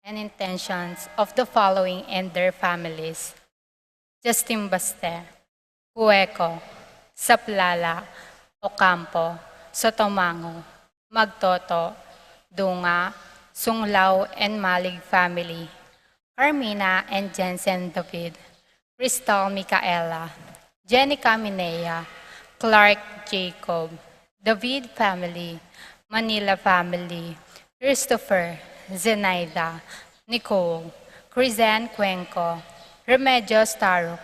and intentions of the following and their families: Justin Baste, Cueco, Saplala, Ocampo, Sotomango, Magtoto, Dunga, Sunglao and Malig family, Carmina and Jensen David, Crystal Micaela, Jenica Minea, Clark Jacob, David family, Manila family, Christopher, Zenaida, Nicole, Crisan Cuenco, Remedios Tarok,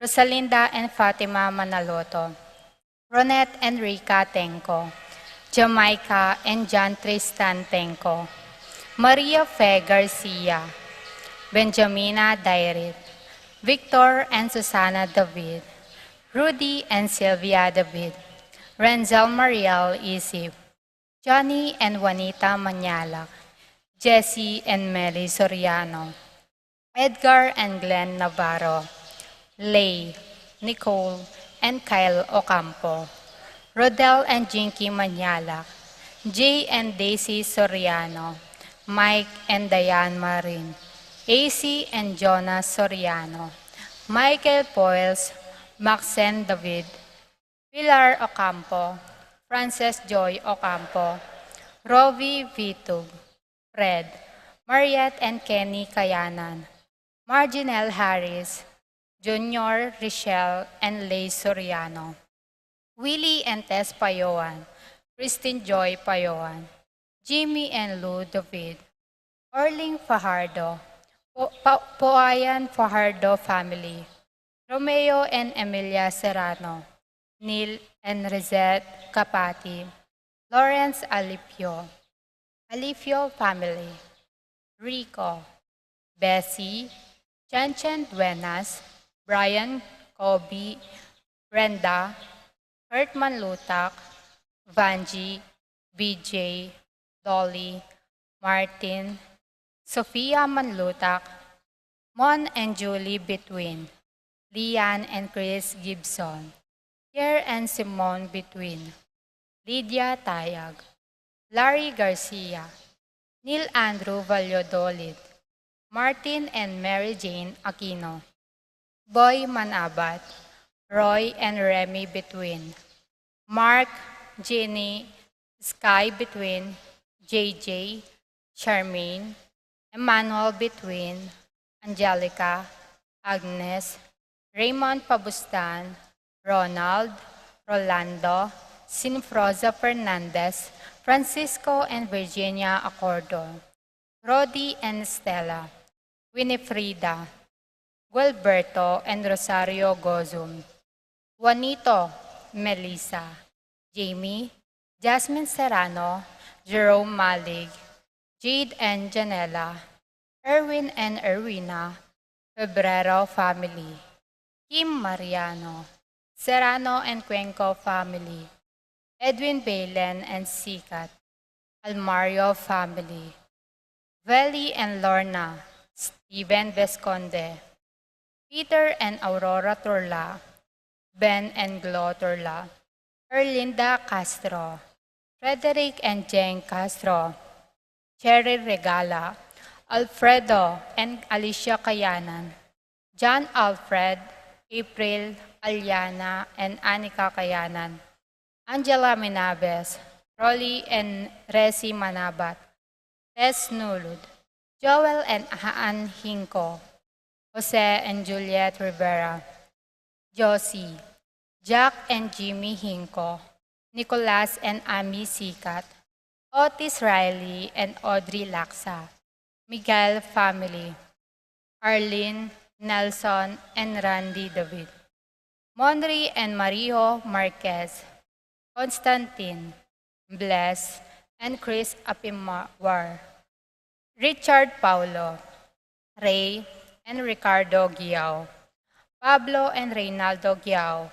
Rosalinda and Fatima Manaloto, Ronette and Rica Tenco, Jamaica and John Tristan Tenco, Maria Fe Garcia, Benjamina Dairit, Victor and Susana David, Rudy and Sylvia David, Renzel Mariel Isip, Johnny and Juanita Manyalak, Jesse and Meli Soriano, Edgar and Glenn Navarro, Lay, Nicole, and Kyle Ocampo, Rodel and Jinky Manyalak, Jay and Daisy Soriano, Mike and Diane Marin, AC and Jonas Soriano, Michael Poils, Maxen David, Pilar Ocampo, Frances Joy Ocampo, Rovi Vitug, Fred, Mariette and Kenny Kayanan, Marginel Harris, Junior Richelle and Lay Soriano, Willie and Tess Payoan, Christine Joy Payoan, Jimmy and Lou David, Orling Fajardo, Poayan Fajardo family, Romeo and Emilia Serrano, Neil and Rizette Capati, Lawrence Alipio family, Rico, Bessie, Chanchen Duenas, Brian, Kobe, Brenda, Hertman Lutak, Vanji, BJ, Dolly, Martin, Sophia Manlutak, Mon and Julie Between, Lian and Chris Gibson, Pierre and Simone Between, Lydia Tayag, Larry Garcia, Neil Andrew Valladolid, Martin and Mary Jane Aquino, Boy Manabat, Roy and Remy Between, Mark, Jenny, Sky Between, JJ, Charmaine, Emmanuel Between, Angelica, Agnes, Raymond Pabustan, Ronald, Rolando, Sinfroza Fernandez, Francisco and Virginia Acordo, Rodi and Stella, Winifrida, Gualberto and Rosario Gozum, Juanito, Melissa, Jamie, Jasmine Serrano, Jerome Malig, Jade and Janela, Erwin and Erwina, Febrero family, Kim Mariano, Serrano and Cuenco family, Edwin Balen and Sikat, Almario family, Veli and Lorna, Steven Vesconde, Peter and Aurora Turla, Ben and Glo Turla, Erlinda Castro, Frederick and Jane Castro, Cherry Regala, Alfredo and Alicia Kayanan, John Alfred, April, Aliana, and Anika Kayanan, Angela Minabes, Rolly and Resi Manabat, Tess Nulud, Joel and Haan Hinko, Jose and Juliet Rivera, Josie, Jack and Jimmy Hinko, Nicolas and Ami Sikat, Otis Riley and Audrey Laksa, Miguel family, Arlene, Nelson, and Randy David, Monri and Mario Marquez, Constantine, Bless, and Chris Apimawar, Richard Paulo, Ray, and Ricardo Giao, Pablo and Reynaldo Giao,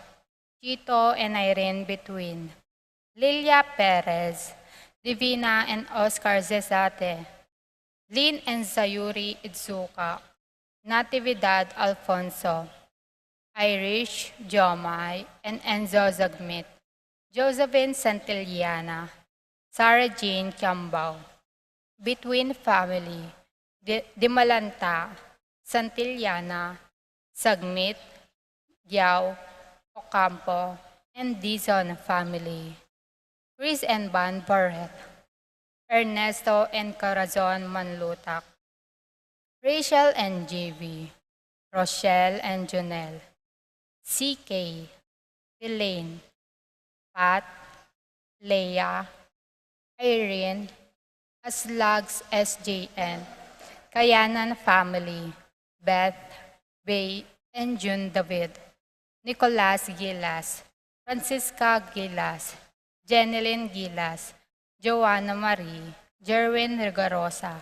Chito and Irene Between, Lilia Perez, Divina and Oscar Zezate, Lynn and Sayuri Idzuka, Natividad Alfonso, Irish Jomai, and Enzo Zagmit, Josephine Santillana, Sarah Jean Cambao, Between family, Dimalanta, Santillana, Sagmit, Giao, Ocampo, and Dizon family. Chris and Van Barret, Ernesto and Corazon Manlutak, Rachel and JV, Rochelle and Jonel, CK, Elaine, Pat, Leah, Irene, Aslags SJN, Kayanan family, Beth, Bay, and June David, Nicolas Gilas, Francisca Gilas, Jeneline Gilas, Joanna Marie, Jerwin Rigarosa.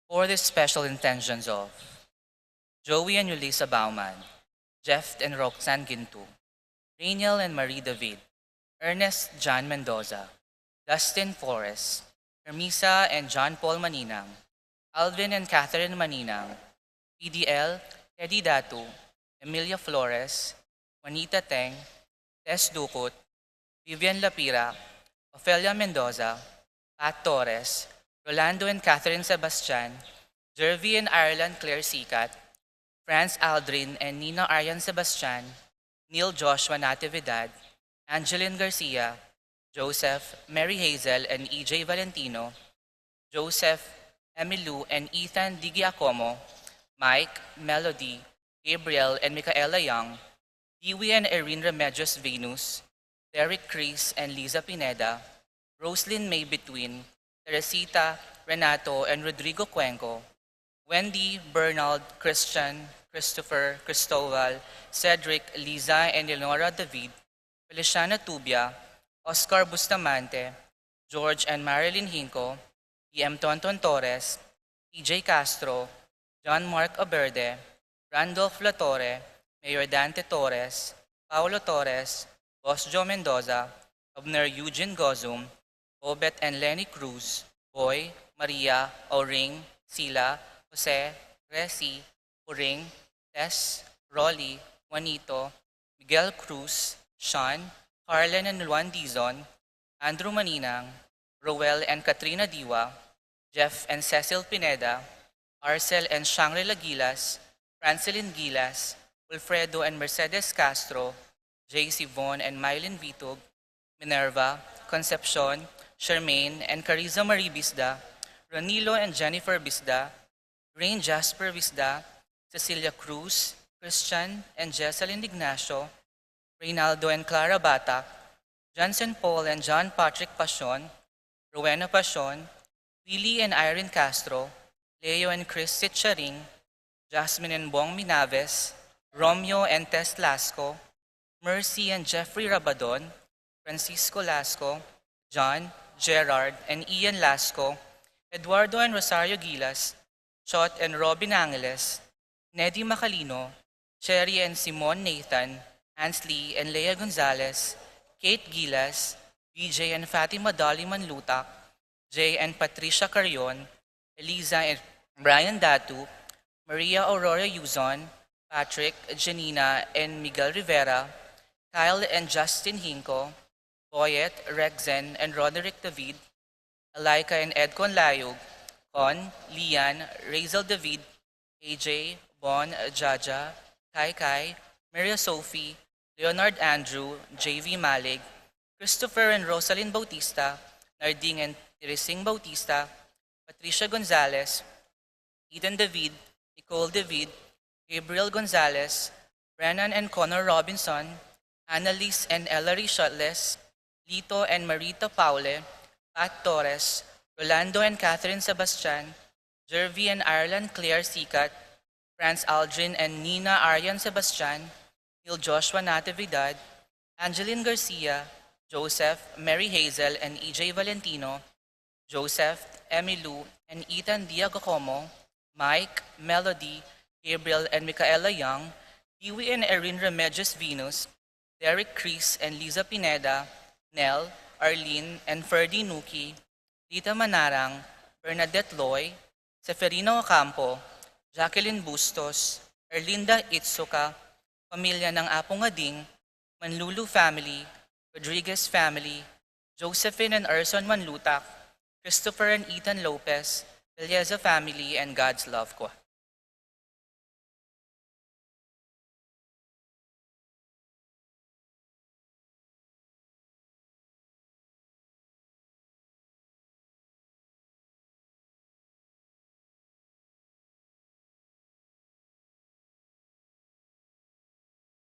For the special intentions of Joey and Yulisa Bauman, Jeff and Roxanne Gintu, Rainiel and Marie David, Ernest John Mendoza, Dustin Flores, Hermisa and John Paul Maninang, Alvin and Catherine Maninang, PDL, Teddy Datu, Emilia Flores, Juanita Teng, Tess Dukut, Vivian Lapira, Ofelia Mendoza, Pat Torres, Rolando and Catherine Sebastian, Jervy and Ireland Claire Sikat, Franz Aldrin and Nina Aryan Sebastian, Neil Joshua Natividad, Angeline Garcia, Joseph, Mary Hazel and EJ Valentino, Joseph, Emilu and Ethan Digiacomo, Mike, Melody, Gabriel and Micaela Young, Dewey and Erin Remedios Venus, Derek Chris and Liza Pineda, Roslyn May Between, Teresita, Renato and Rodrigo Cuenco, Wendy, Bernald, Christian, Christopher, Cristobal, Cedric, Liza and Eleonora David, Feliciana Tubia, Oscar Bustamante, George and Marilyn Hinco, PM Tonton Torres, TJ Castro, John Mark Aberde, Randolph Latorre, Mayor Dante Torres, Paulo Torres, Boss Joe Mendoza, Governor Eugene Gozum, Obet and Lenny Cruz, Boy, Maria, Oring, Sila, Jose, Resi, Uring, Tess, Rolly, Juanito, Miguel Cruz, Sean, Harlan and Luan Dizon, Andrew Maninang, Roel and Katrina Diwa, Jeff and Cecil Pineda, Arcel and Shangri-La Gilas, Francelin Gilas, Wilfredo and Mercedes Castro, JC Von and Mylin Vitug, Minerva, Concepcion, Charmaine and Cariza Marie Bisda, Ranilo and Jennifer Bisda, Rain Jasper Bisda, Cecilia Cruz, Christian and Jesselyn Ignacio, Reynaldo and Clara Bata, Johnson Paul and John Patrick Pasion, Rowena Pasion, Willie and Irene Castro, Leo and Chris Sitcharing, Jasmine and Bong Minaves, Romeo and Tess Lasco, Mercy and Jeffrey Rabadon, Francisco Lasco, John, Gerard and Ian Lasco, Eduardo and Rosario Gilas, Chot and Robin Angeles, Neddy Macalino, Cherry and Simon Nathan, Ansley and Lea Gonzalez, Kate Gilas, BJ and Fatima Dolly Manlutak, Jay and Patricia Carion, Eliza and Brian Datu, Maria Aurora Yuzon, Patrick, Janina and Miguel Rivera, Kyle and Justin Hinco, Boyet, Rexen and Roderick David, Alaika and Edcon Layog, Con, Lian, Razel David, AJ, Bon, Jaja, Kai Kai, Maria Sophie, Leonard Andrew, JV Malig, Christopher and Rosalind Bautista, Narding and Teresing Bautista, Patricia Gonzalez, Eden David, Nicole David, Gabriel Gonzalez, Brennan and Connor Robinson, Annalise and Ellery Shuttless, Lito and Marita Paule, Pat Torres, Rolando and Catherine Sebastian, Jervy and Ireland Claire Sikat, Franz Aldrin and Nina Aryan Sebastian, Neil Joshua Natividad, Angeline Garcia, Joseph, Mary Hazel and EJ Valentino, Joseph, Emilu, and Ethan Diagocomo, Mike, Melody, Gabriel and Micaela Young, Dewey and Erin Remedios Venus, Derek Chris and Liza Pineda, Nell, Arlene and Ferdy Nuki, Lita Manarang, Bernadette Loy, Seferino Ocampo, Jacqueline Bustos, Erlinda Itsuka, pamilya ng Apong Ading, Manlulu family, Rodriguez family, Josephine and Erson Manlutak, Christopher and Ethan Lopez, Elieza family, and God's love ko.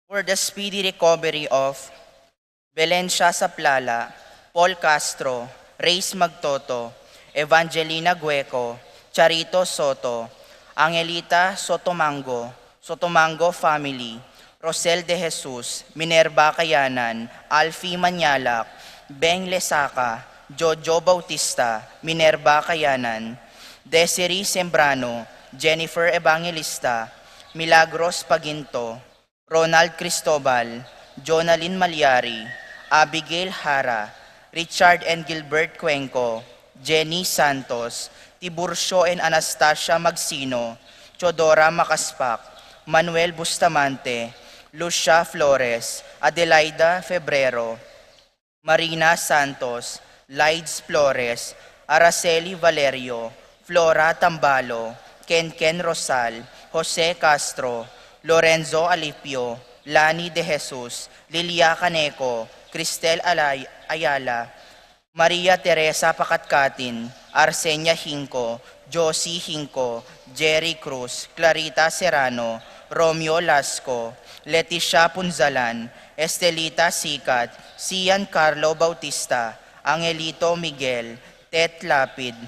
For the speedy recovery of Valencia Saplala, Paul Castro, Reyes Magtoto, Evangelina Gueco, Charito Soto, Angelita Sotomango, Sotomango Family, Rosel de Jesus, Minerva Kayanan, Alfie Manyalak, Beng Lesaca, Jojo Bautista, Minerva Kayanan, Desiree Sembrano, Jennifer Evangelista, Milagros Paginto, Ronald Cristobal, Jonalyn Malyari, Abigail Hara, Richard and Gilbert Cuenco, Jenny Santos, Tiburcio and Anastasia Magsino, Chodora Makaspak, Manuel Bustamante, Lucia Flores, Adelaida Febrero, Marina Santos, Lides Flores, Araceli Valerio, Flora Tambalo, Ken Rosal, Jose Castro, Lorenzo Alipio, Lani De Jesus, Lilia Caneco, Cristel Ayala, Maria Teresa Pakatkatin, Arsenia Hinco, Josie Hinco, Jerry Cruz, Clarita Serrano, Romeo Lasco, Leticia Punzalan, Estelita Sikat, Sian Carlo Bautista, Angelito Miguel, Tet Lapid,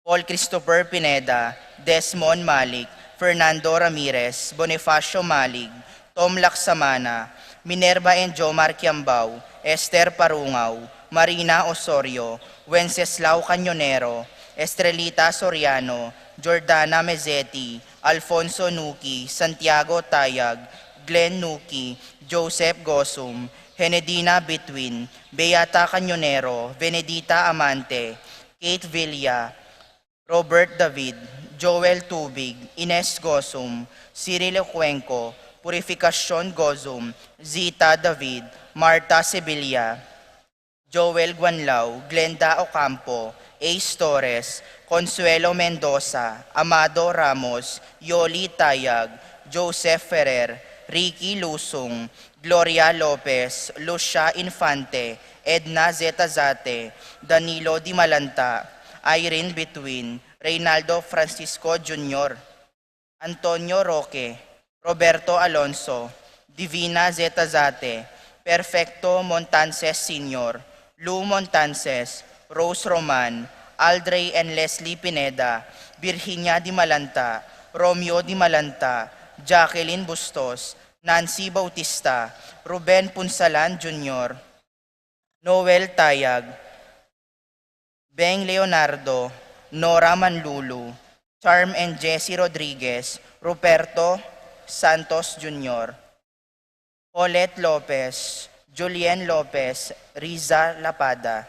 Paul Christopher Pineda, Desmond Malik, Fernando Ramirez, Bonifacio Malig, Tom Laksamana, Minerva and Jomar Kiambao, Esther Parungaw, Marina Osorio, Wenceslao Cañonero, Estrelita Soriano, Jordana Mezzetti, Alfonso Nuki, Santiago Tayag, Glenn Nuki, Joseph Gosum, Henedina Bitwin, Beata Cañonero, Venedita Amante, Kate Villa, Robert David, Joel Tubig, Ines Gosum, Cyril Cuenco, Purificacion Gozum, Zita David, Marta Sevilla, Joel Guanlao, Glenda Ocampo, Ace Torres, Consuelo Mendoza, Amado Ramos, Yoli Tayag, Joseph Ferrer, Ricky Lusung, Gloria Lopez, Lucia Infante, Edna Zetazate, Danilo Di Malanta, Irene Between, Reynaldo Francisco Jr., Antonio Roque, Roberto Alonso, Divina Zetazate, Perfecto Montances Sr., Lou Montances, Rose Roman, Aldrey and Leslie Pineda, Virginia Di Malanta, Romeo Di Malanta, Jacqueline Bustos, Nancy Bautista, Ruben Punsalan Jr., Noel Tayag, Beng Leonardo, Nora Manlulu, Charm and Jessie Rodriguez, Ruperto Santos Jr., Paulette Lopez, Julien Lopez, Riza Lapada.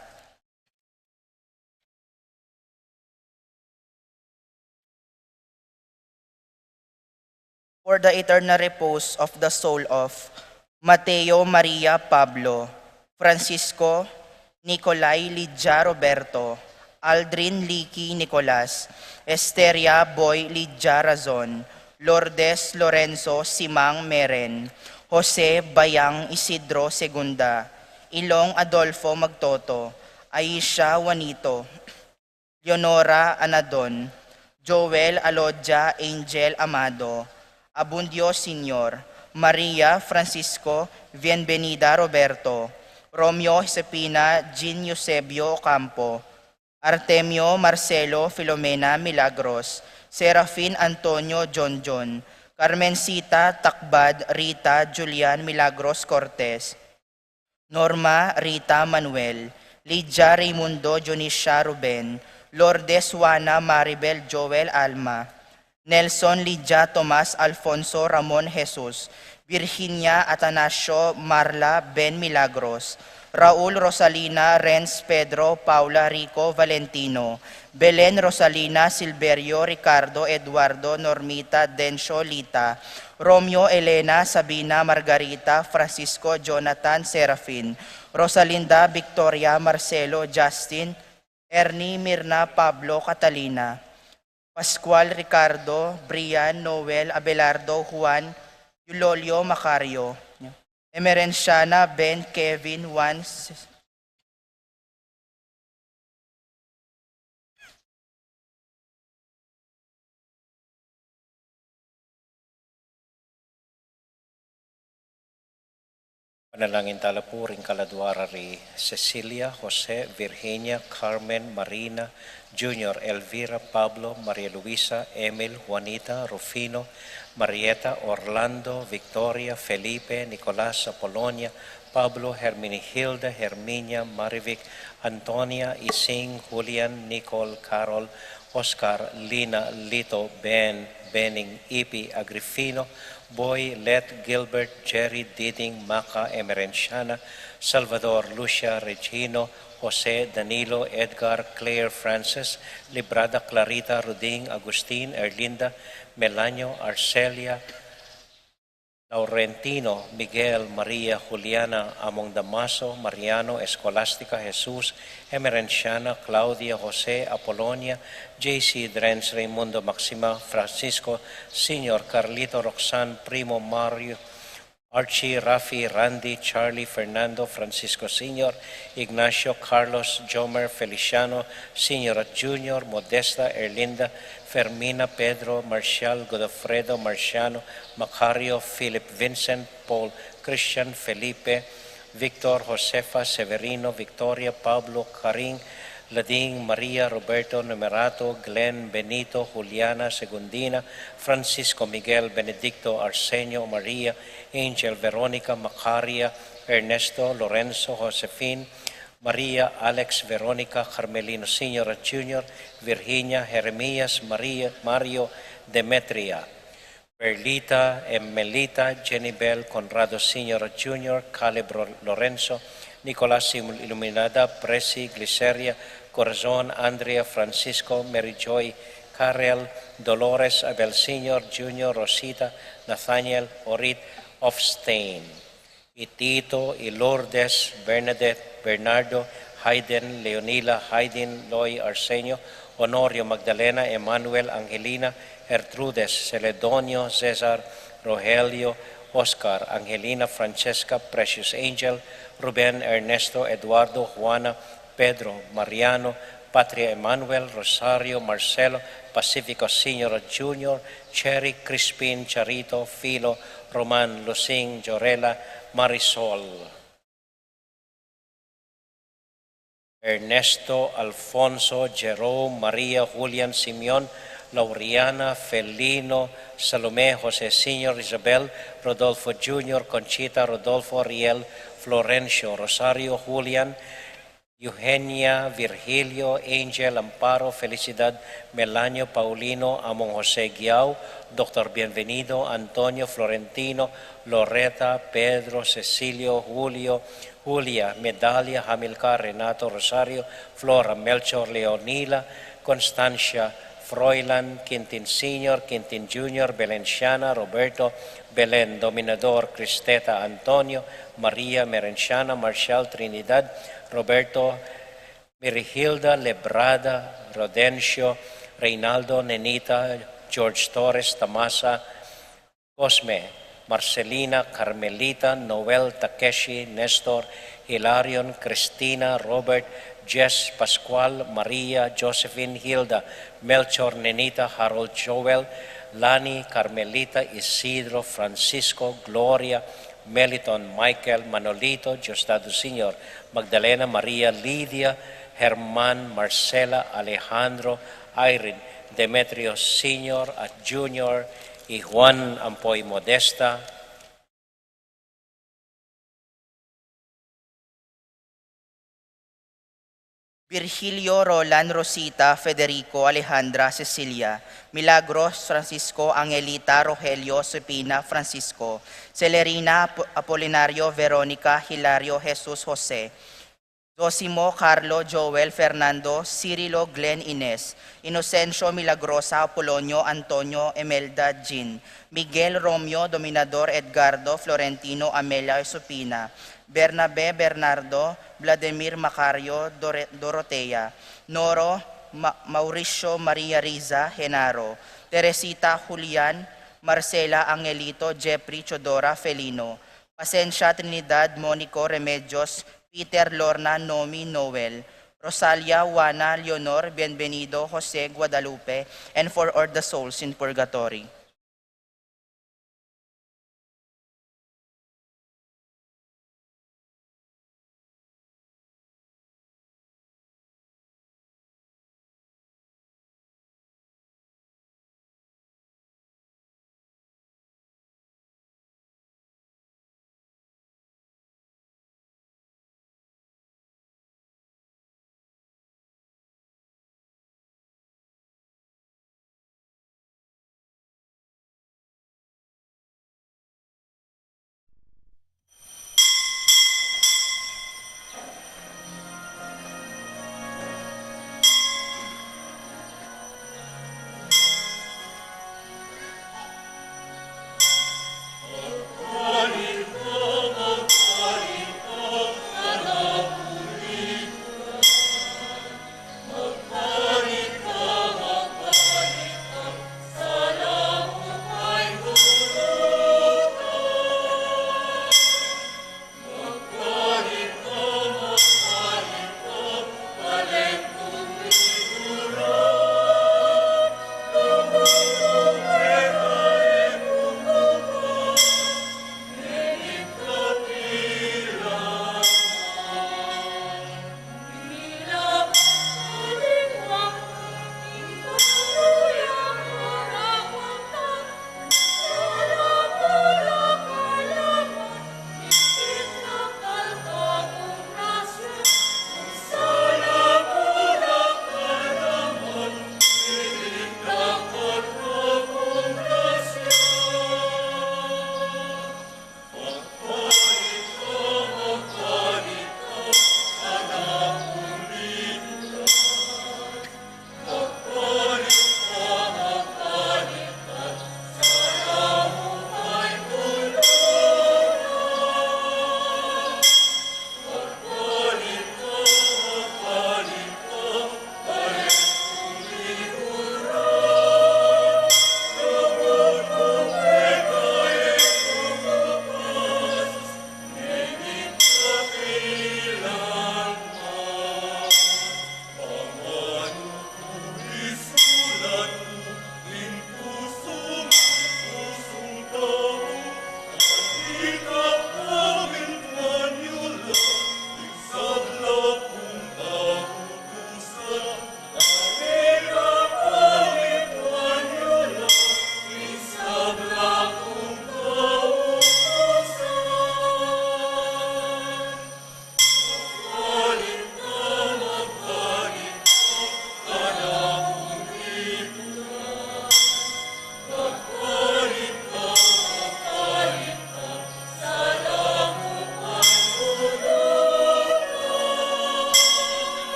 For the eternal repose of the soul of Mateo Maria Pablo, Francisco Nicolay Lydia Roberto, Aldrin Licky Nicolas, Esteria Boy Lydia Razon, Lourdes Lorenzo Simang Meren, Jose Bayang Isidro Segunda, Ilong Adolfo Magtoto, Aisha Juanito, Leonora Anadon, Joel Alodja Angel Amado, Abundio Senior, Maria Francisco Bienvenida Roberto, Romeo Josepina Jean Eusebio Ocampo, Artemio Marcelo Filomena Milagros, Serafin Antonio John, Carmencita Takbad Rita Julian Milagros Cortez, Norma Rita Manuel, Lydia Raimundo Jonicia Ruben, Lourdes Juana Maribel Joel Alma, Nelson Lydia Tomas Alfonso Ramon Jesus, Virginia Atanasio Marla Ben Milagros, Raul Rosalina Renz Pedro Paula Rico Valentino, Belen Rosalina Silverio Ricardo Eduardo Normita Dencio Lita, Romeo Elena Sabina Margarita Francisco Jonathan Serafin, Rosalinda Victoria Marcelo Justin, Ernie Mirna Pablo Catalina, Pascual Ricardo, Brian, Noel, Abelardo, Juan, Eulolio Macario, Emerenciana, Ben, Kevin, Juan, Panalangin talapuring kaladwara ri Cecilia, Jose, Virginia, Carmen, Marina, Junior, Elvira, Pablo, Maria Luisa, Emil, Juanita, Rufino, Marieta, Orlando, Victoria, Felipe, Nicolas, Apolonia, Pablo, Herminihilda, Herminia, Marivic, Antonia, Ising, Julian, Nicole, Carol, Oscar, Lina, Lito, Ben, Benning, Ipi, Agrifino, Boy, Let, Gilbert, Jerry, Diding, Maca, Emerenciana, Salvador, Lucia, Regino, Jose, Danilo, Edgar, Claire, Francis, Librada, Clarita, Ruding, Agustin, Erlinda, Melanio, Arcelia, Laurentino, Miguel, Maria, Juliana, Among Damaso, Mariano, Escolástica, Jesús, Emerenciana, Claudia, José, Apolonia, JC, Drenz, Raimundo, Maxima, Francisco, Senior, Carlito, Roxanne, Primo, Mario, Archie, Rafi, Randy, Charlie, Fernando, Francisco Senior, Ignacio, Carlos, Jomer, Feliciano, Senior at Junior, Modesta, Erlinda, Fermina, Pedro, Marcial, Godofredo, Marciano, Macario, Philip, Vincent, Paul, Christian, Felipe, Victor, Josefa, Severino, Victoria, Pablo, Karing, Lading, Maria, Roberto, Numerato, Glenn, Benito, Juliana, Segundina, Francisco, Miguel, Benedicto, Arsenio, Maria, Angel, Veronica, Macaria, Ernesto, Lorenzo, Josefine, Maria, Alex, Veronica, Carmelino Sr. Jr., Virginia, Jeremias, Maria, Mario, Demetria, Perlita, Emelita, Jenibel, Conrado Sr. Jr., Caleb Lorenzo, Nicolas Iluminada, Presi, Gliceria, Corazon, Andrea, Francisco, Mary Joy, Karel, Dolores, Abel Sr., Jr., Rosita, Nathaniel, Orit, Ofstein, Itito, Lourdes, Bernadette, Bernardo, Hayden, Leonila, Haydin, Loy, Arsenio, Honorio, Magdalena, Emmanuel, Angelina, Gertrudes, Celedonio, Cesar, Rogelio, Oscar, Angelina, Francesca, Precious Angel, Ruben, Ernesto, Eduardo, Juana, Pedro, Mariano, Patria Emmanuel, Rosario, Marcelo, Pacifico Senior Junior, Cherry, Crispin, Charito, Filo, Roman, Lucing, Jorela, Marisol, Ernesto, Alfonso, Jerome, Maria, Julian, Simeon, Lauriana, Felino, Salome, Jose Senior, Isabel, Rodolfo Jr., Conchita, Rodolfo, Riel, Florencio, Rosario, Julian, Eugenia, Virgilio, Angel, Amparo, Felicidad, Melanio, Paulino, Among Jose Giao, Dr. Bienvenido, Antonio, Florentino, Loreta, Pedro, Cecilio, Julio, Julia, Medalia, Hamilcar, Renato, Rosario, Flora, Melchor, Leonila, Constancia, Froilan, Quintin Senior, Quintin Junior, Belenciana, Roberto, Belen, Dominador, Cristeta, Antonio, Maria, Merenciana, Marcial, Trinidad, Roberto, Mirihilda, Lebrada, Rodencio, Reynaldo, Nenita, George Torres, Tamasa, Cosme, Marcelina, Carmelita, Noel, Takeshi, Nestor, Hilarion, Cristina, Robert, Jess, Pascual, Maria, Josephine, Hilda, Melchor, Nenita, Harold, Joel, Lani, Carmelita, Isidro, Francisco, Gloria, Meliton, Michael, Manolito, Diosdado Sr., Magdalena, Maria, Lydia, Herman, Marcela, Alejandro, Irene, Demetrio Sr. at Junior, y Juan Ampoy Modesta, Virgilio Roland Rosita Federico Alejandra Cecilia, Milagros Francisco Angelita Rogelio Supina Francisco, Celerina Apolinario Veronica Hilario Jesus Jose, Zosimo Carlo Joel Fernando Cirilo Glenn Ines, Inocencio Milagrosa Apolonio Antonio Emelda Jean, Miguel Romeo Dominador Edgardo Florentino Amelia Supina, Bernabe Bernardo Vladimir Macario Dorotea, Noro Mauricio Maria Riza Genaro, Teresita Julian Marcela Angelito Jeffrey Chodora Felino, Pasencia Trinidad Monico Remedios Peter Lorna Nomi Noel, Rosalia Juana Leonor Bienvenido Jose Guadalupe, and for all the souls in purgatory.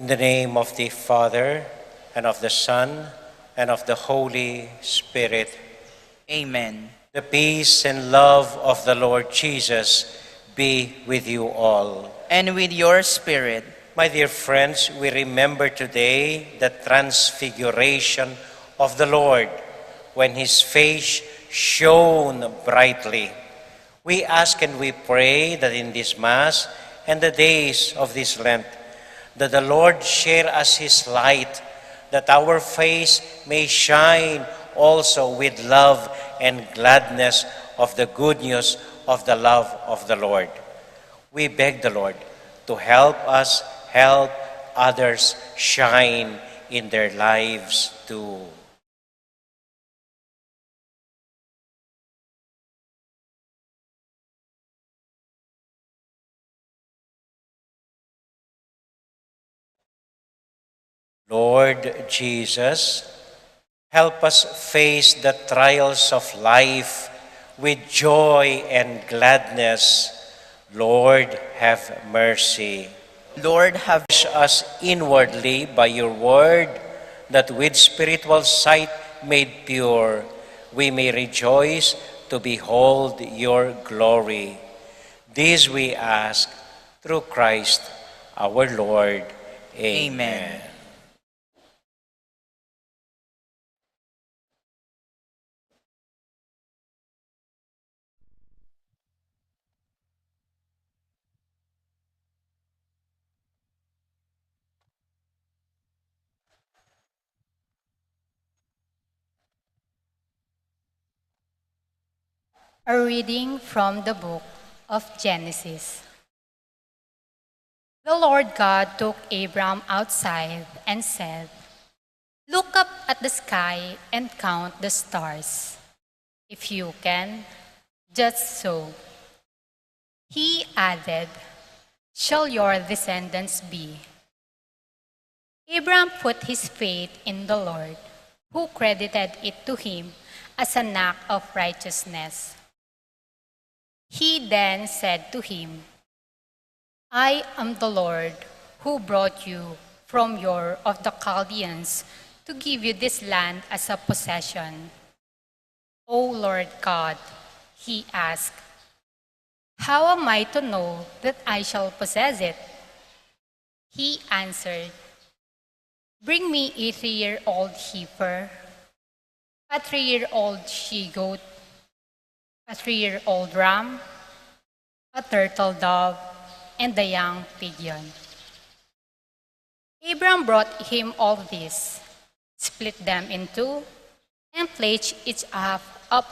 In the name of the Father, and of the Son, and of the Holy Spirit. Amen. The peace and love of the Lord Jesus be with you all. And with your spirit. My dear friends, we remember today the transfiguration of the Lord when his face shone brightly. We ask and we pray that in this Mass and the days of this Lent, that the Lord share us his light, that our face may shine also with love and gladness of the good news of the love of the Lord. We beg the Lord to help us help others shine in their lives too. Lord Jesus, help us face the trials of life with joy and gladness. Lord, have mercy. Lord, have Teach us inwardly by your word, that with spiritual sight made pure, we may rejoice to behold your glory. This we ask through Christ our Lord. Amen. A reading from the book of Genesis. The Lord God took Abram outside and said, "Look up at the sky and count the stars, if you can, just so." He added, "Shall your descendants be?" Abram put his faith in the Lord, who credited it to him as an act of righteousness. He then said to him, "I am the Lord who brought you from Ur of the Chaldeans to give you this land as a possession." "O Lord God," he asked, "how am I to know that I shall possess it?" He answered, "Bring me a 3-year-old heifer, a 3-year-old she-goat, a 3-year-old ram, a turtle dove, and a young pigeon." Abram brought him all these, split them in two, and placed each half